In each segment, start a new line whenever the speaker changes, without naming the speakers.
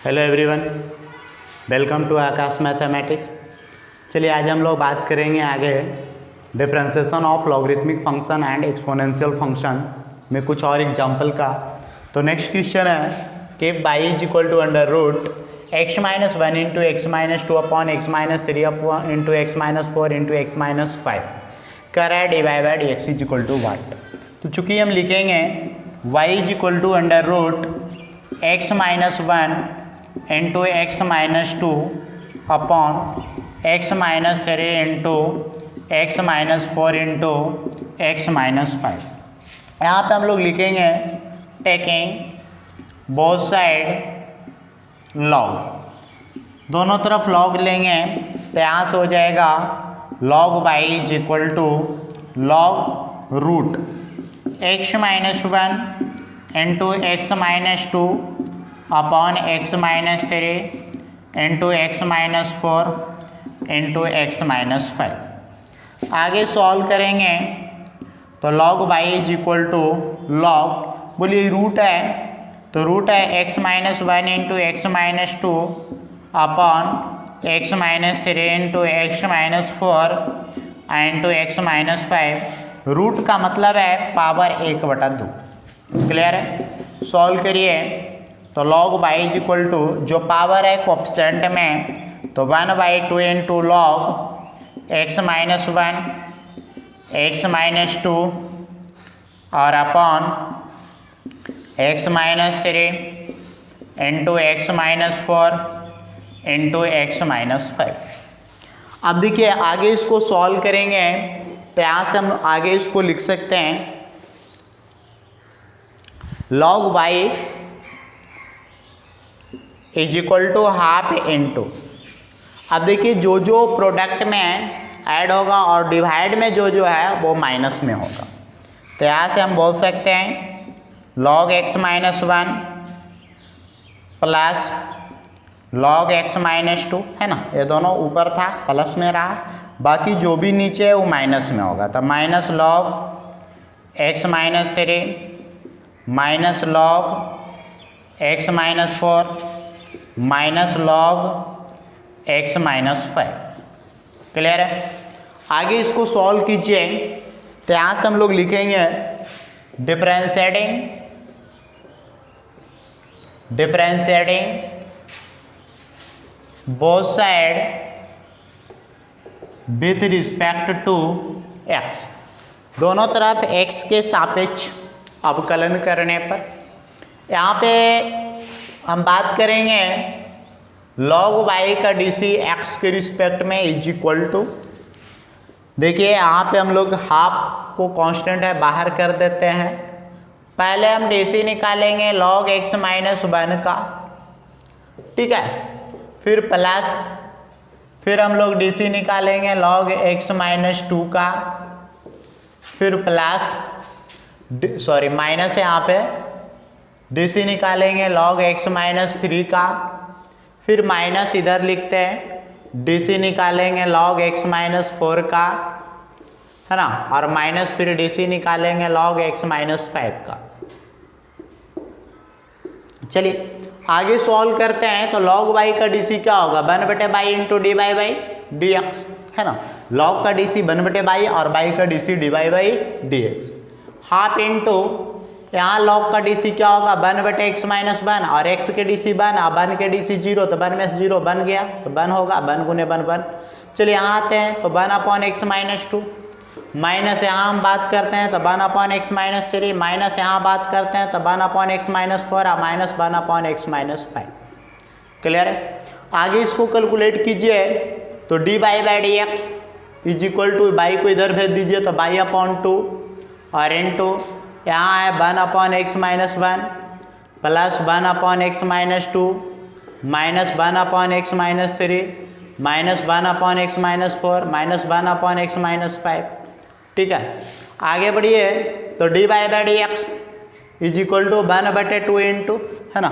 Hello everyone, welcome to Aakash mathematics. चलिए आज हम लोग बात करेंगे आगे differentiation of logarithmic function and exponential function में कुछ और एग्जांपल का। तो नेक्स्ट क्वेश्चन है कि y is equal to under root x minus 1 into X minus 2 upon X minus 3 upon into X minus 4 into X minus 5 कर है divide by X is equal to what. तो चूँकि हम लिखेंगे y is equal to under root x minus 1 into X minus 2 upon X minus 3 into X minus 4 into X minus 5। यहाँ पे हम लोग लिखेंगे टेकिंग बोथ साइड लॉग, दोनों तरफ लॉग लेंगे तो यहाँ से हो जाएगा log Y is equal to log root X minus 1 into X minus 2 upon X minus 3 into X minus 4 into X minus 5। आगे सॉल्व करेंगे तो log Y is equal to log, बोलिए रूट है तो रूट है X minus 1 into X minus 2 upon X minus 3 into X minus 4 into X minus 5। Root का मतलब है पावर 1/2। क्लियर है? सॉल्व करिए तो log Y is equal to जो पावर है कोएफिशिएंट में तो 1/2 into log X minus 1 X minus 2 और upon X minus 3 into X minus 4 into X minus 5। अब देखिए आगे इसको सॉल्व करेंगे तो यहाँ से हम आगे इसको लिख सकते हैं log Y is equal to half into. अब देखिए जो जो प्रोडक्ट में ऐड होगा और डिवाइड में जो जो है वो माइनस में होगा। तो यहाँ से हम बोल सकते हैं log X minus 1 plus log X minus 2 है ना, ये दोनों ऊपर था प्लस में रहा, बाकी जो भी नीचे है वो माइनस में होगा। तो minus log X minus 3 minus log X minus 4 minus log X minus 5। Clear है? आगे इसको सॉल्व कीजिए तो यहाँ से हम लोग लिखेंगे differentiating both side with respect to X, दोनों तरफ एक्स के सापेक्ष अवकलन करने पर। यहाँ पे हम बात करेंगे लॉग वाई का डीसी एक्स के रिस्पेक्ट में इज इक्वल टू, देखिए यहाँ पे हम लोग हाफ को कांस्टेंट है बाहर कर देते हैं। पहले हम डीसी निकालेंगे लॉग एक्स माइनस 1 का, ठीक है, फिर प्लस, फिर हम लोग डीसी निकालेंगे लॉग एक्स माइनस 2 का, फिर प्लस सॉरी माइनस यहाँ पे डीसी निकालेंगे लॉग एक्स माइनस 3 का, फिर माइनस इधर लिखते हैं डीसी निकालेंगे लॉग एक्स माइनस 4 का, है ना, और माइनस फिर डीसी निकालेंगे लॉग एक्स माइनस 5 का। चलिए आगे सॉल्व करते हैं तो लॉग वाई का डीसी क्या होगा 1/बाई into D Y by D X, है ना। लॉग का डीसी 1/बाई और बाई का DC D Y by D X. Half into यहाँ लॉग का डीसी क्या होगा 1/x माइनस 1 और x के डीसी 1 और 1 के डीसी 0, तो 1 में से 0 बन गया तो 1 होगा, 1 गुने 1 1। चलिए यहाँ आते हैं तो 1/x माइनस 2 माइनस यहाँ हम बात करते हैं तो 1/x माइनस 3 माइनस यहाँ बात करते हैं तो 1/x माइनस 4 और माइनस 1/x माइनस 5। क्लियर है? आगे इसको कैलकुलेट कीजिए तो D Y by D x is equal to by को इधर भेज दीजिए तो बाई/2 और इंटू यहाँ है 1/x minus 1 plus 1/x minus 2 minus 1/x minus 3 minus 1/x minus 4 minus 1/x minus 5। ठीक है, आगे बढ़िए तो D Y by D x is equal to 1/2 into, है ना,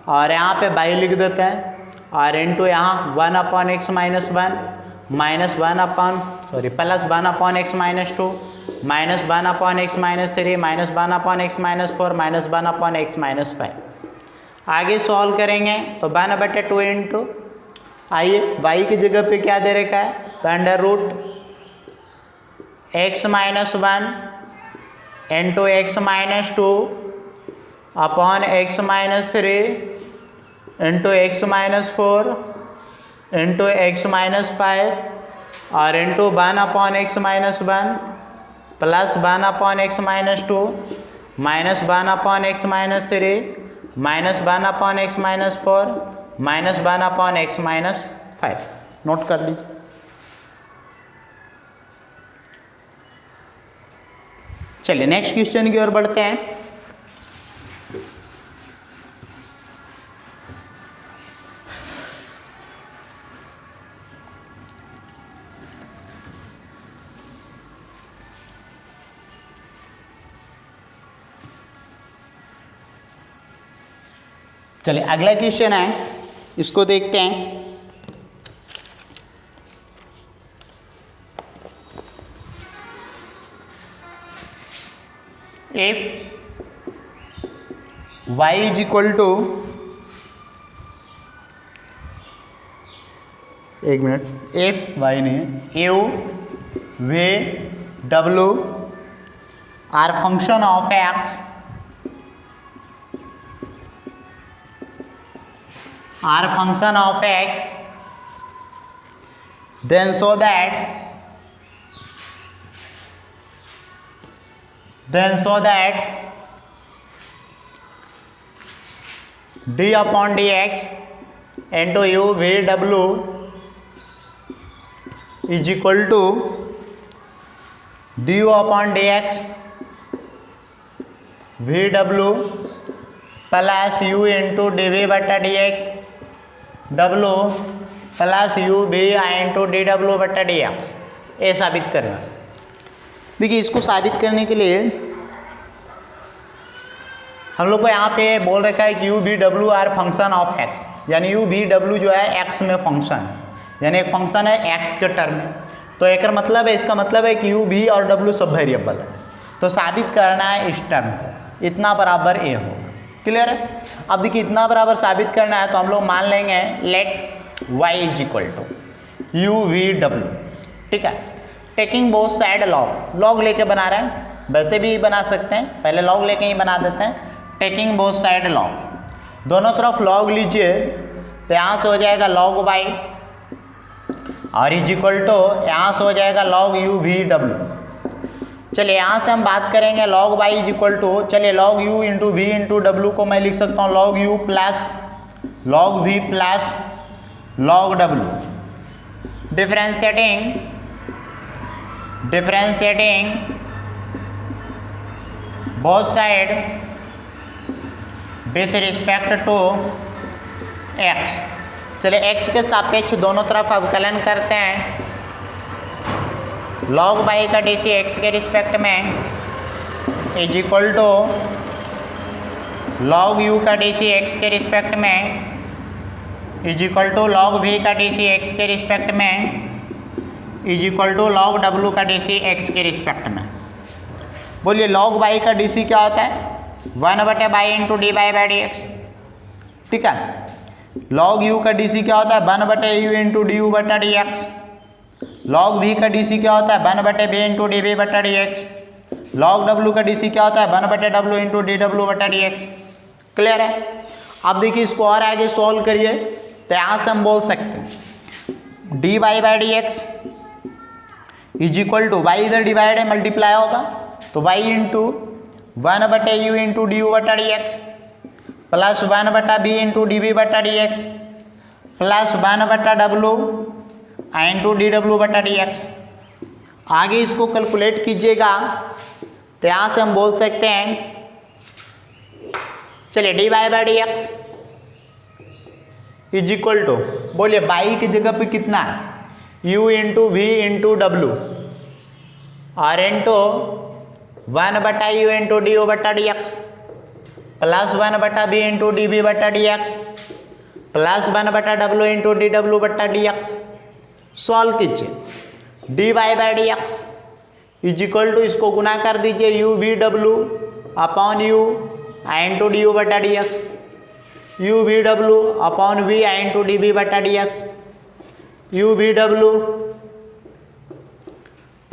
और यहाँ पे बाई लिख देते हैं और इंटू यहाँ 1/x minus 1 minus plus 1/x minus 2 minus 1/x minus 3 minus 1/x minus 4 minus 1/x minus 5। आगे सॉल्व करेंगे तो 1/2 इंटू, आइए y की जगह पे क्या दे रखा है, तो under root x minus 1 into X minus 2 upon x minus 3 into X minus 4 into X minus 5 और into 1/x minus 1 plus 1/x minus 2 minus 1/x minus 3 minus 1/x minus 4 minus 1/x minus 5। Note कर लीजिए। चलिए next question की ओर बढ़ते हैं। चलिए अगला question है, इसको देखते हैं। If y is equal to, एक मिनट, इफ y नहीं, u v w are function of x are function of x, then so that d upon dx into u v w is equal to du upon dx v w plus u into D we बटा D X W plus U B I into D W बटा D X, ये साबित करना। देखिए इसको साबित करने के लिए हम लोग को यहाँ पे बोल रखा है कि U V W are function of X, यानी यू बी डब्लू जो है एक्स में फंक्शन है, यानी एक फंक्शन है एक्स के टर्म में। तो एक मतलब है, इसका मतलब है कि यू बी और डब्लू सब वेरिएबल है। तो साबित करना है इस टर्म को, इतना बराबर ए होगा। क्लियर है। अब देखिए इतना बराबर साबित करना है तो हम लोग मान लेंगे let y is equal to you we W, ठीक है। Taking both side log, log लेके बना रहे हैं, वैसे भी बना सकते हैं, पहले लॉग लेके ही बना देते हैं। टेकिंग बोथ साइड लॉग, दोनों तरफ लॉग लीजिए तो यहाँ से हो जाएगा लॉग y और इज इक्वल टू यहाँ से हो जाएगा लॉग यू वी डब्ल्यू। चलिए यहाँ से हम बात करेंगे log y is equal to, चलिए log u into we into W को मैं लिख सकता हूँ log u plus log v plus log w। Differentiating both side with respect to x। चलिए x के सापेक्ष दोनों तरफ अवकलन करते हैं। लॉग y का डी सी एक्स के रिस्पेक्ट में is equal to log u का डी सी एक्स के रिस्पेक्ट में is equal to log v का डी सी एक्स के रिस्पेक्ट में is equal to log w का डी सी एक्स के रिस्पेक्ट में। बोलिए लॉग y का डी सी क्या होता है, 1/बाई into D Y by D X, ठीक है। लॉग u का डी सी क्या होता है, 1/u इंटू डी यू बटा डी एक्स। लॉग v का डी सी क्या होता है, 1/b इंटू डी वी बटा डी एक्स। लॉग w का डी सी क्या होता है, 1/w इंटू डी डब्ल्यू बटा डी एक्स। क्लियर है। अब देखिए इसको और आगे सॉल्व करिए तो यहाँ से हम बोल सकते हैं D Y by D x is equal to, Y इधर डिवाइड है मल्टीप्लाई होगा तो y into 1/u into D you बटा D x plus 1/b into D we बटा D x plus 1/w into D W बटा D X. आगे इसको calculate कीजिएगा तो यहाँ से हम बोल सकते हैं, चलिए D Y by D x is equal to, बोलिए बाई की जगह पे कितना है, u इंटू वी इंटू डब्ल्यू और into 1/u into D you बटा D x plus 1/b into D we बटा D x plus 1/w into D W बटा डी एक्स। सॉल्व कीजिए d Y by D x is equal to, इसको गुना कर दीजिए u V W upon u into D you बटा D x you V W upon we into D b बटा D x, you V W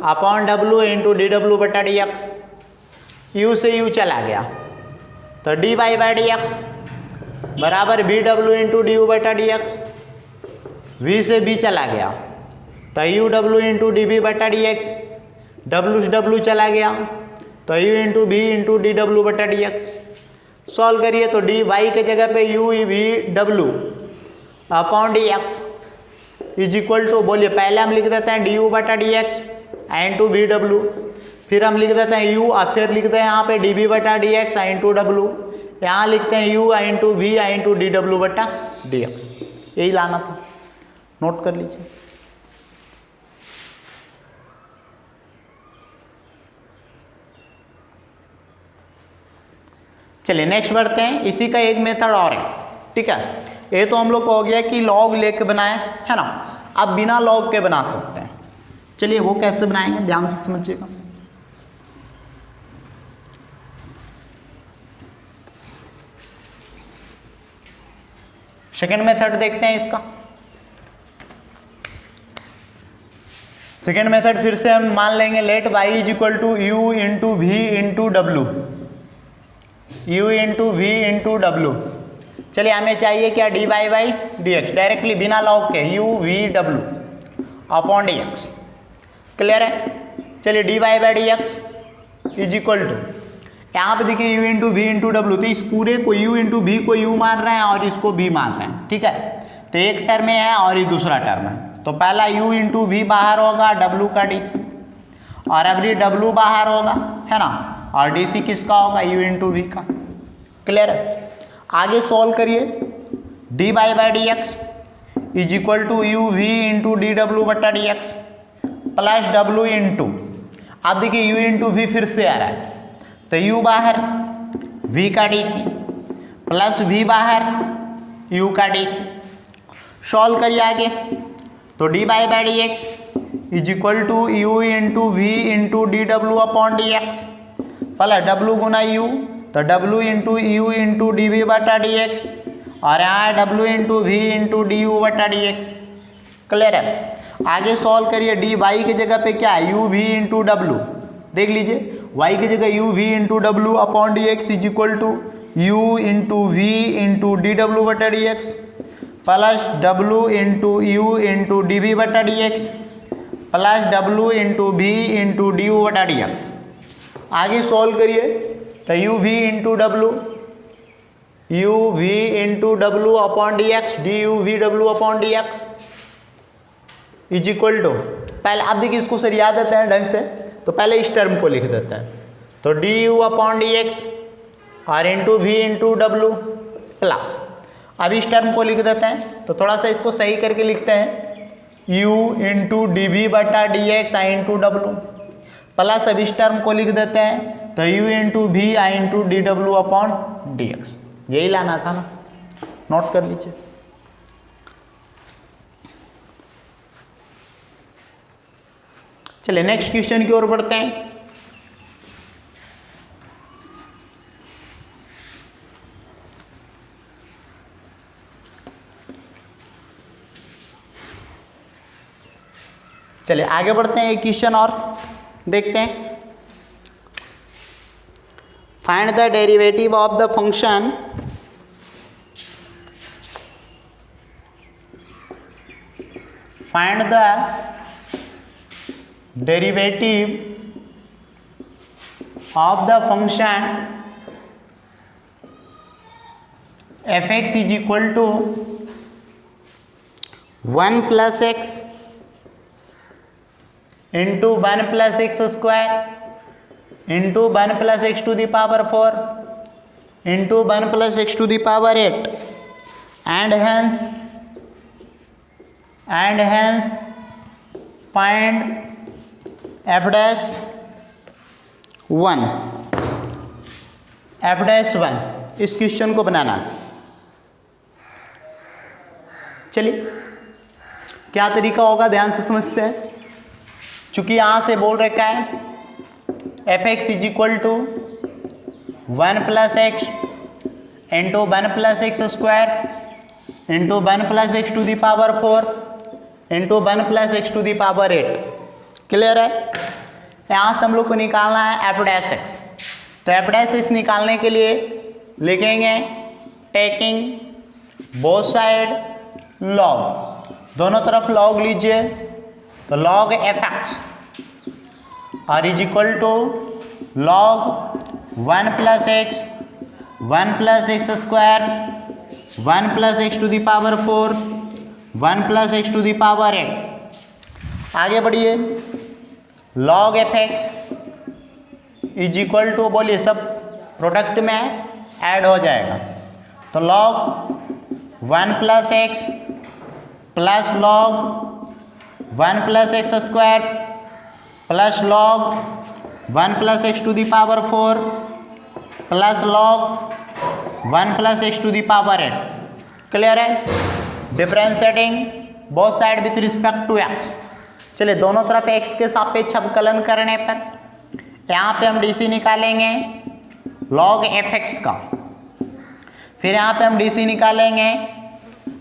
upon W into D W बटा D x, you से you चला गया तो D Y by D x बराबर B W into D you बटा D x, we से B चला गया तो U W into D b बटा डी एक्स, डब्ल्यू से डब्ल्यू चला गया तो you into B into D W बटा डी एक्स। सॉल्व करिए तो डी वाई के जगह पे u V W upon D x is equal to, बोलिए पहले हम लिख देते हैं डी यू बटा डी एक्स इंटू बी डब्ल्यू, फिर हम लिख देते हैं यू और फिर लिखते हैं यहाँ पे डी बी बटा डी एक्स इंटू डब्ल्यू, यहाँ लिखते हैं u into we into D W बटा डी एक्स। यही लाना था, नोट कर लीजिए। चलिए नेक्स्ट बढ़ते हैं, इसी का एक मेथड और है, ठीक है। ये तो हम लोग को हो गया कि लॉग लेके बनाए है ना, अब बिना लॉग के बना सकते हैं। चलिए वो कैसे बनाएंगे ध्यान से समझिएगा। सेकेंड मेथड देखते हैं इसका। सेकेंड मेथड फिर से हम मान लेंगे let Y is equal to U into we into W, U into we into W. चलिए हमें चाहिए क्या, D Y by D X, directly बिना लॉग के U V W upon D X. Clear है। चलिए D Y by D x is equal to, यहाँ पे देखिए U into we into W, तो इस पूरे को यू इंटू वी को यू मान रहे हैं और इसको भी मान रहे हैं, ठीक है। तो एक टर्म में है और ये दूसरा टर्म है, तो पहला u इंटू वी बाहर होगा w का डी और अब ये w बाहर होगा है ना, और डी किसका होगा, u इंटू वी का। क्लियर है। आगे सॉल्व करिए, d Y by D x is equal to you v into D W बटा डी एक्स प्लस डब्ल्यू इंटू, अब देखिए u इंटू वी फिर से आ रहा है तो u बाहर v का डी प्लस v बाहर u का डी। सॉल्व करिए आगे, तो D Y by D x is equal to U into we into D डब्ल्यू upon D x plus W Guna you, तो W into you into D we बटा D x और यहाँ W into we into D you बटा D X. Clear है। आगे solve करिए, d Y की जगह पे क्या है, यू वी इंटू डब्ल्यू, देख लीजिए वाई की जगह you v into W upon D x is equal to U into we into D W बटा डी एक्स प्लस डब्ल्यू into you into D we बटा डी एक्स प्लस डब्ल्यू into we into D you बटा D X. आगे solve करिए, तो you v into W, you v into W upon D x D you V W upon D x is equal to, पहले आप देखिए इसको सरिया देते हैं ढंग से, तो पहले इस टर्म को लिख देते हैं, तो d u upon D x और इंटू वी इंटू डब्ल्यू प्लस, अब इस टर्म को लिख देते हैं, तो थोड़ा सा इसको सही करके लिखते हैं u इंटू डी वी बटा डी एक्स आई इंटू डब्ल्यू प्लस, अब इस टर्म को लिख देते हैं तो u into v i into D डब्ल्यू अपॉन डी एक्स। यही लाना था ना, नोट कर लीजिए। चलिए नेक्स्ट क्वेश्चन की ओर बढ़ते हैं। चलिए आगे बढ़ते हैं, एक क्वेश्चन और देखते हैं। Find the derivative of the function find the derivative of the function f x is equal to 1 plus x into 1 plus x square into 1 plus x to the power 4 into 1 plus x to the power 8 and hence find f dash 1 f dash 1। इस question को बनाना है। चलिए क्या तरीका होगा ध्यान से समझते हैं। चूंकि यहाँ से बोल रखा है f x is equal to 1 plus x into 1 plus x square into 1 plus x to the power 4 into 1 plus x to the power 8। Clear है? यहाँ से हम लोग को निकालना है एफ डैश एक्स। तो एफ डैश एक्स निकालने के लिए लिखेंगे टेकिंग बोथ साइड लॉग, दोनों तरफ लॉग लीजिए। तो लॉग एफ एक्स और is equal to log 1 plus x square 1 plus x to the power 4 1 plus x to the power 8। आगे बढ़िए, log f x is equal to, बोलिए सब product में ऐड हो जाएगा। तो log 1 plus x plus log 1 plus x square plus log 1 plus x to the power 4 plus log 1 plus x to the power 8। Clear है? Differentiating both side with respect to x. चलिए दोनों तरफ x के सापेक्ष अवकलन करने पर यहाँ पे हम डीसी निकालेंगे लॉग एफ एक्स का, फिर यहाँ पे हम डीसी निकालेंगे,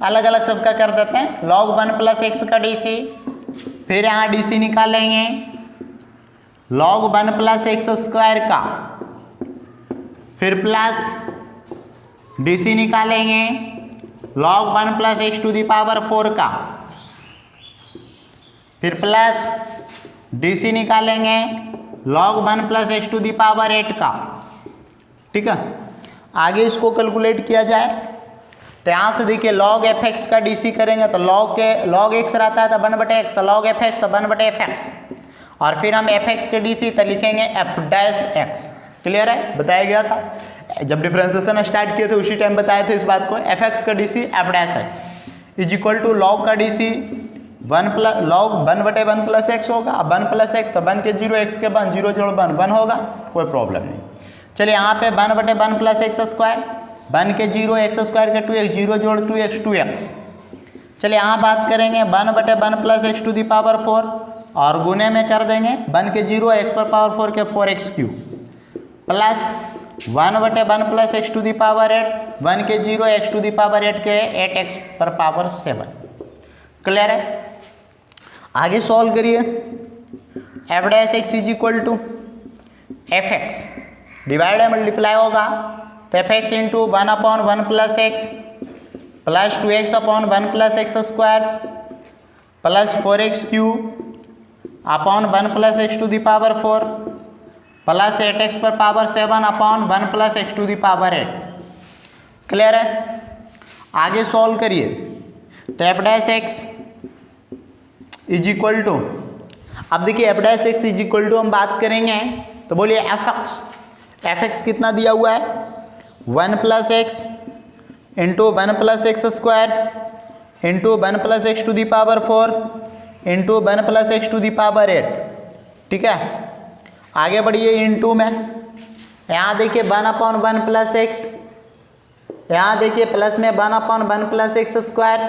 अलग अलग सबका कर देते हैं, लॉग 1 प्लस एक्स का डीसी, फिर यहाँ डीसी निकालेंगे लॉग 1 प्लस एक्स स्क्वायर का, फिर प्लस डीसी निकालेंगे log 1 plus x to the power 4 का, फिर प्लस डीसी निकालेंगे log 1 plus x to the power 8 का। ठीक है, आगे इसको कैलकुलेट किया जाए तो यहाँ से देखिए लॉग एफ एक्स का डीसी करेंगे तो लॉग एक्स रहता है तो 1/x, तो लॉग एफ एक्स तो 1/एफ एक्स, और फिर हम एफ एक्स के डीसी तो लिखेंगे एफ डैश एक्स। क्लियर है? बताया गया था जब डिफरेंशिएशन स्टार्ट किए थे उसी टाइम बताए थे इस बात को। एफ एक्स का डीसी f dash x is equal to log का डीसी 1 प्लस लॉग 1/1 प्लस एक्स होगा, 1 प्लस एक्स तो 1 के 0 एक्स के 1 0 जोड़ 1 होगा, कोई प्रॉब्लम नहीं। चलिए यहाँ पे 1/1 प्लस एक्स स्क्वायर 1 के 0 एक्स स्क्वायर के 2x 0 जोड़ 2x 2x। चलिए यहाँ बात करेंगे 1/1 plus x to the power 4 और गुने में कर देंगे 1 के 0 एक्स पर पावर 4 के 4x cube plus 1/1 plus x to the power 8 1 के 0 एक्स टू दी पावर 8 के 8x पर पावर 7। क्लियर है? आगे सॉल्व करिए। F dash x is equal to f x divide multiply होगा तो f x into 1/1 plus x plus 2x upon 1 plus x square plus 4x cube upon 1 plus x to the power 4 प्लस 8x पर power 7 upon 1 plus x to the power 8। Clear है? आगे solve करिए तो f dash x is equal to, अब देखिए f dash x is equal to हम बात करेंगे तो बोलिए एफ एक्स कितना दिया हुआ है 1 plus x into 1 plus x square into 1 plus x to the power 4 into 1 plus x to the power 8। ठीक है, आगे बढ़िए इंटू में, यहाँ देखिए 1/1 प्लस एक्स, यहाँ देखिए प्लस में 1/1 प्लस एक्स स्क्वायर,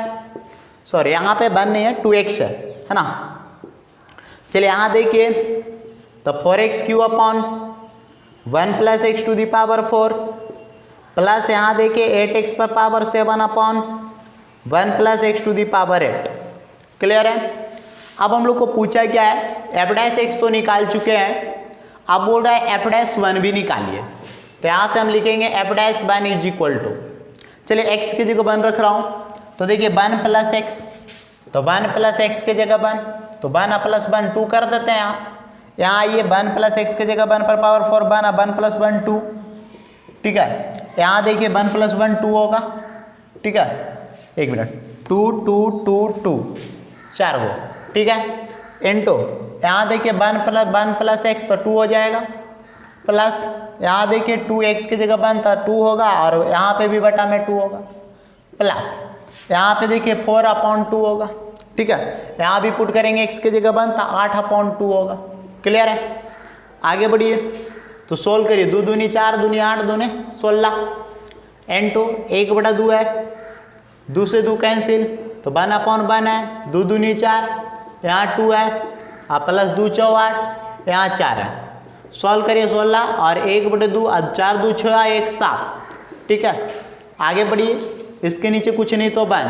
सॉरी यहाँ पे 1 नहीं है 2x है ना। चलिए यहाँ देखिए तो 4x cube upon 1 plus x to the power 4 प्लस यहाँ देखिए 8x पर power 7 upon 1 plus x to the power 8। Clear है? अब हम लोग को पूछा क्या है, एफ डैश एक्स तो निकाल चुके हैं, अब बोल रहा है एफ डैश 1 भी निकालिए। तो यहाँ से हम लिखेंगे f dash 1 is equal to, चलिए x की जगह 1 रख रहा हूँ तो देखिए 1 प्लस एक्स, तो 1 प्लस एक्स की जगह 1 तो 1 प्लस 1 2 कर देते हैं। यहाँ आइए 1 प्लस एक्स की जगह 1 पर पावर 4 1 प्लस 1 2। ठीक है, यहाँ देखिए 1 प्लस 1 2 होगा। ठीक है, एक मिनट 2 2 2 2 4 वो। ठीक है, इंटू यहाँ देखिए 1 प्लस एक्स तो 2 हो जाएगा, प्लस यहाँ देखिए 2x की जगह 1 था 2 होगा और यहाँ पे भी बटा में 2 होगा, प्लस यहाँ पे देखिए 4/2 होगा। ठीक है, यहाँ भी पुट करेंगे x की जगह 1 था 8/2 होगा। क्लियर है? आगे बढ़िए तो सोल्व करिए, 2 दूनी 4 दूनी 8 दूनी 16 इंटू 1/2 है, 2 से 2 कैंसिल तो 1/1 है, 2 दूनी 4 यहाँ 2 है प्लस 2 4 8 यहाँ 4 है। सॉल्व करिए 16 और 1/2 4 2 6 1 7। ठीक है, आगे बढ़िए, इसके नीचे कुछ नहीं तो 1,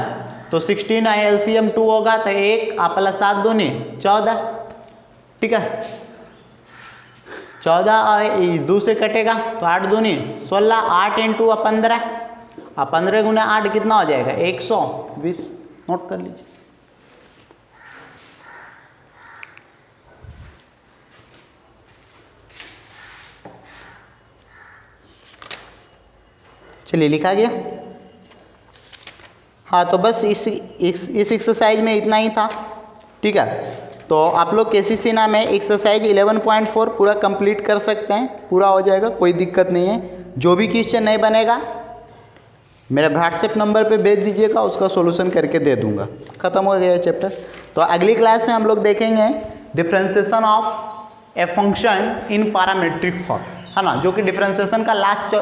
तो 16 LCM 2 होगा तो 1 प्लस 7 दूनी 14, ठीक है। 14 2 से कटेगा तो 8 दूनी 16, 8 इंटू 15, 15 गुना 8 कितना हो जाएगा 120, नोट कर लीजिए। चलिए लिखा गया। हाँ तो बस इस एक्सरसाइज में इतना ही था, ठीक है। तो आप लोग केसीसी नाम है एक्सरसाइज 11.4 पूरा कंप्लीट कर सकते हैं, पूरा हो जाएगा, कोई दिक्कत नहीं है। जो भी क्वेश्चन नहीं बनेगा मेरा व्हाट्सएप नंबर पे भेज दीजिएगा, उसका सॉल्यूशन करके दे दूंगा। खत्म हो गया चैप्टर। तो अगली क्लास में हम लोग देखेंगे differentiation of a function in parametric form, है ना, जो कि डिफरेंशिएशन का लास्ट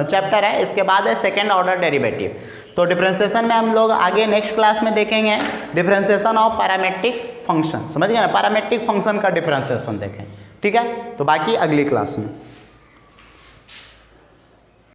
चैप्टर है। इसके बाद है सेकेंड ऑर्डर डेरिवेटिव। तो डिफरेंशिएशन में हम लोग आगे नेक्स्ट क्लास में देखेंगे डिफरेंशिएशन ऑफ पैरामेट्रिक फंक्शन, समझ गए ना, पैरामेट्रिक फंक्शन का डिफरेंशिएशन देखें, ठीक है। तो बाकी अगली क्लास में।